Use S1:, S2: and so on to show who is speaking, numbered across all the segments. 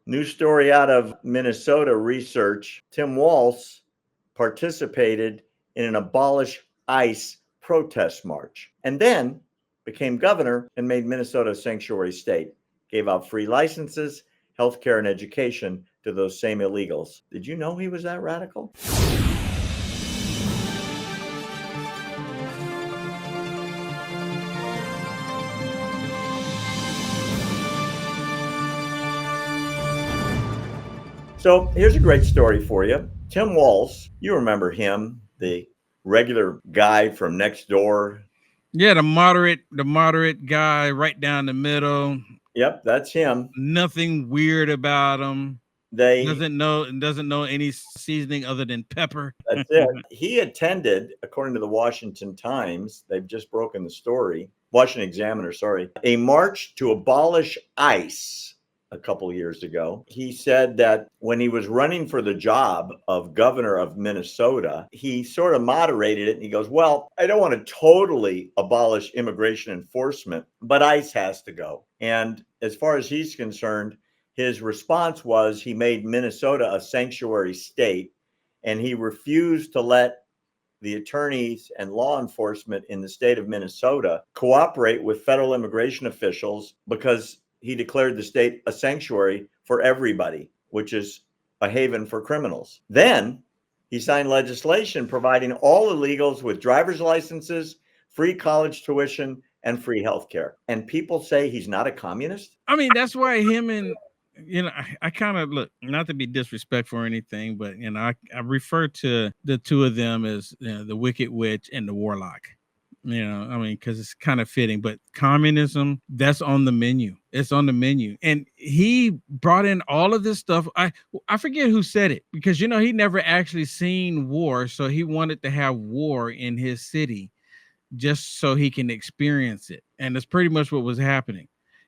S1: New story out of Minnesota research. Tim Walz participated in an abolish ICE protest march and then became governor and made Minnesota a sanctuary state. Gave out free licenses, healthcare, and education to those same illegals. Did you know he was that radical? So here's a great story for you. Tim Walz, you remember him, the regular guy from next door.
S2: Yeah, the moderate guy right down the middle.
S1: Yep, that's him.
S2: Nothing weird about him.
S1: They
S2: Doesn't know any seasoning other than pepper.
S1: That's it. He attended, according to the Washington Times, they've just broken the story, Washington Examiner, sorry, a march to abolish ICE a couple years ago. He said that when he was running for the job of governor of Minnesota, he sort of moderated it and he goes, well, I don't want to totally abolish immigration enforcement, but ICE has to go. And as far as he's concerned, his response was he made Minnesota a sanctuary state, and he refused to let the attorneys and law enforcement in the state of Minnesota cooperate with federal immigration officials because he declared the state a sanctuary for everybody, which is a haven for criminals. Then he signed legislation providing all illegals with driver's licenses, free college tuition, and free health care. And people say he's not a communist.
S2: I mean, that's why him and I kind of look, not to be disrespectful or anything, but I refer to the two of them as the Wicked Witch and the Warlock. I mean, because it's kind of fitting. But communism, that's on the menu. It's on the menu, and he brought in all of this stuff. I forget who said it, because he never actually seen war, so he wanted to have war in his city just so he can experience it, and that's pretty much what was happening.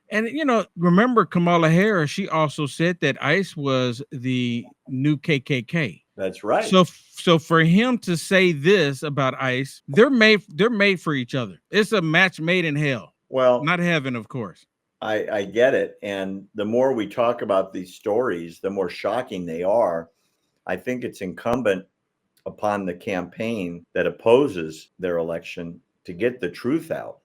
S2: And remember Kamala Harris, she also said that ICE was the new KKK.
S1: That's right.
S2: So for him to say this about ICE, they're made for each other. It's a match made in hell.
S1: Well,
S2: not heaven, of course.
S1: I get it. And the more we talk about these stories, the more shocking they are. I think it's incumbent upon the campaign that opposes their election to get the truth out.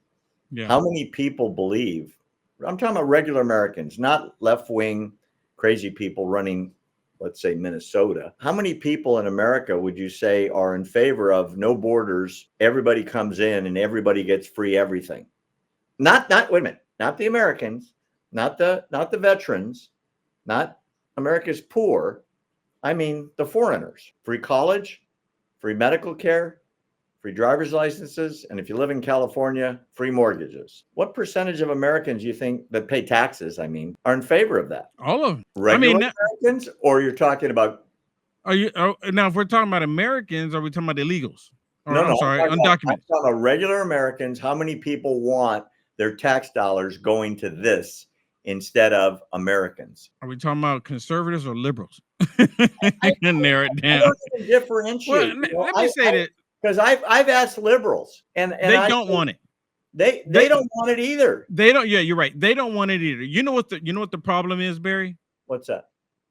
S1: Yeah. How many people believe? I'm talking about regular Americans, not left-wing crazy people running, let's say, Minnesota. How many people in America would you say are in favor of no borders, everybody comes in and everybody gets free everything? Not wait a minute, not the Americans, not the veterans, not America's poor. I mean the foreigners. Free college, free medical care, free driver's licenses, and if you live in California, free mortgages. What percentage of Americans do you think that pay taxes, are in favor of that?
S2: All of them.
S1: Regular Americans, or you're talking about?
S2: Now, if we're talking about Americans, are we talking about illegals?
S1: No,
S2: I'm sorry, undocumented.
S1: I'm talking about regular Americans. How many people want their tax dollars going to this instead of Americans?
S2: Are we talking about conservatives or liberals? Narrow it down.
S1: I don't even differentiate.
S2: Well, let me say that.
S1: Because I've asked liberals, and
S2: they don't want it.
S1: They don't want it either.
S2: They don't. Yeah, you're right. They don't want it either. You know what the problem is, Barry?
S1: What's that?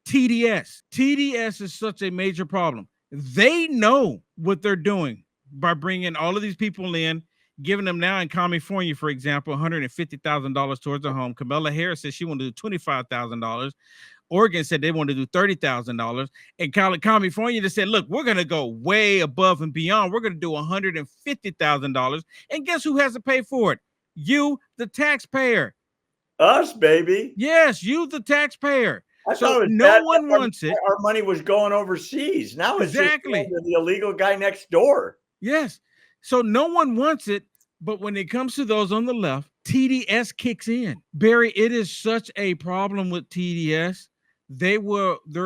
S2: TDS. TDS is such a major problem. They know what they're doing by bringing all of these people in, giving them now in California, for example, $150,000 towards a home. Kamala Harris says she wanted to do $25,000. Oregon said they wanted to do $30,000, and California just said, look, we're going to go way above and beyond. We're going to do $150,000. And guess who has to pay for it? You, the taxpayer.
S1: Us, baby.
S2: Yes, you, the taxpayer.
S1: So no one wants it. Our money was going overseas. Now it's exactly the illegal guy next door.
S2: Yes. So no one wants it. But when it comes to those on the left, TDS kicks in. Barry, it is such a problem with TDS. They're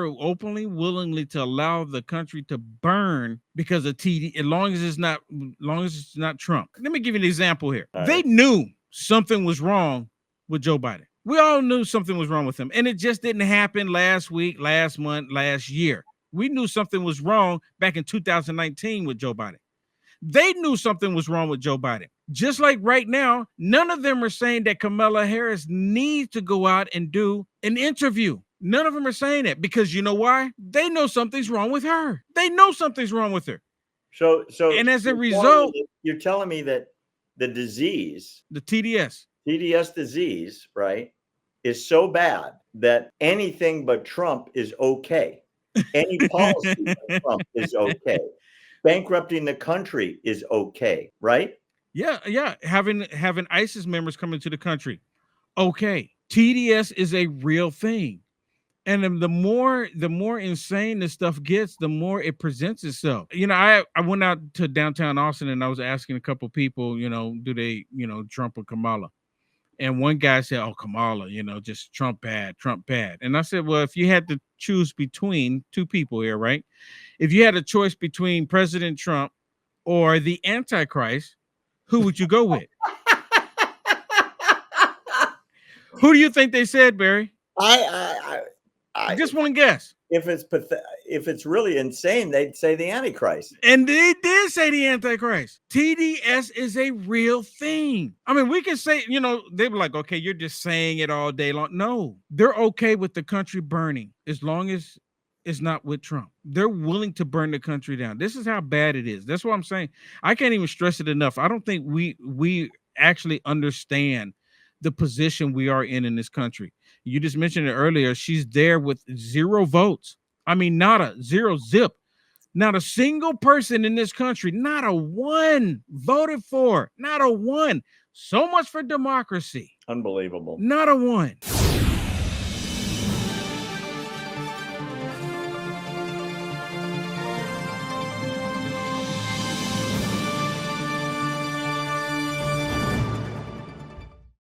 S2: openly, willingly to allow the country to burn because of TD, as long as it's not Trump. Let me give you an example here. They knew something was wrong with Joe Biden. We all knew something was wrong with him, and it just didn't happen last week, last month, last year. We knew something was wrong back in 2019 with Joe Biden. They knew something was wrong with Joe Biden. Just like right now, none of them are saying that Kamala Harris needs to go out and do an interview. None of them are saying that because you know why? They know something's wrong with her. They know something's wrong with her.
S1: So
S2: And as a
S1: you're
S2: result,
S1: you're telling me that the disease,
S2: the TDS
S1: disease, right, is so bad that anything but Trump is okay. Any policy by Trump is okay. Bankrupting the country is okay, right?
S2: Yeah. Having ISIS members come into the country. Okay. TDS is a real thing. And then the more insane this stuff gets, the more it presents itself. You know, I went out to downtown Austin and I was asking a couple people, you know, do they, you know, Trump or Kamala? And one guy said, "Oh, Kamala, you know, just Trump bad, Trump bad." And I said, "Well, if you had to choose between two people here, right? If you had a choice between President Trump or the Antichrist, who would you go with?" Who do you think they said, Barry?
S1: I
S2: Just one guess.
S1: if it's really insane, they'd say the Antichrist.
S2: And they did say the Antichrist. TDS is a real thing. I mean, we can say, you know, they were like, okay, you're just saying it all day long. No, they're okay with the country burning as long as it's not with Trump. They're willing to burn the country down. This is how bad it is. That's what I'm saying. I can't even stress it enough. I don't think we actually understand the position we are in this country. You just mentioned it earlier. She's there with 0 votes. I mean, nada, 0 zip. Not a single person in this country, not a one voted for, not a one. So much for democracy.
S1: Unbelievable.
S2: Not a one.